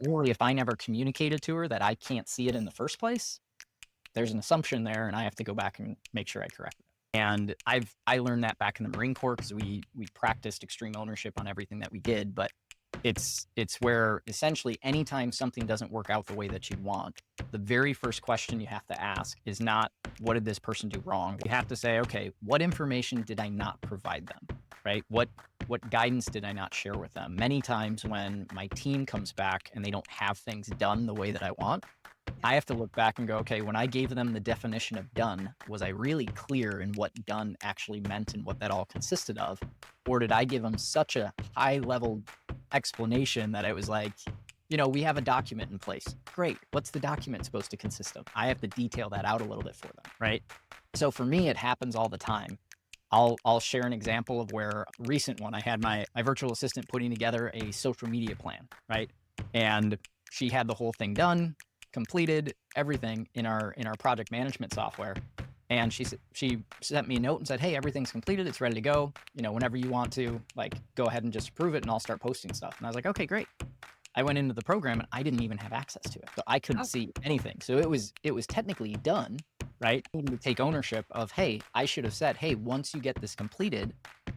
Or if I never communicated to her that I can't see it in the first place, there's an assumption there, and I have to go back and make sure I correct it. And I learned that back in the Marine Corps because we practiced extreme ownership on everything that we did. But it's where essentially anytime something doesn't work out the way that you want, the very first question you have to ask is not what did this person do wrong. You have to say, okay, what information did I not provide them, right? What guidance did I not share with them? Many times when my team comes back and they don't have things done the way that I want, I have to look back and go, okay, when I gave them the definition of done, was I really clear in what done actually meant and what that all consisted of? Or did I give them such a high level explanation that it was like, we have a document in place. Great. What's the document supposed to consist of? I have to detail that out a little bit for them, right? So for me, it happens all the time. I'll share an example of where recent one, I had my virtual assistant putting together a social media plan, right? And she had the whole thing done, completed everything in our project management software. And she sent me a note and said, hey, everything's completed. It's ready to go. Whenever you want to, go ahead and just approve it and I'll start posting stuff. And I was like, okay, great. I went into the program and I didn't even have access to it. So I couldn't see anything. So it was technically done, right? I needed to take ownership of, hey, I should have said, hey, once you get this completed,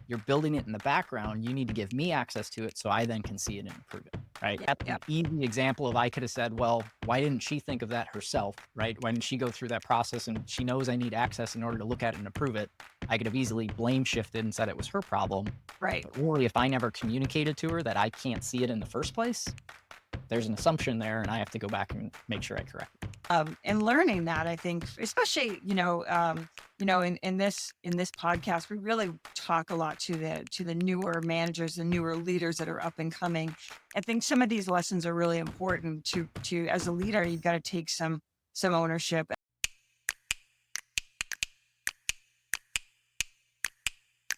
you're building it in the background. You need to give me access to it so I then can see it and improve it, right? That's an easy example of I could have said, well, why didn't she think of that herself, right? When she go through that process and she knows I need access in order to look at it and approve it, I could have easily blame shifted and said it was her problem. Right. But really, if I never communicated to her that I can't see it in the first place, there's an assumption there, and I have to go back and make sure I correct it. And learning that, I think, especially, in this podcast, we really talk a lot to the newer managers, the newer leaders that are up and coming. I think some of these lessons are really important to as a leader, you've got to take some ownership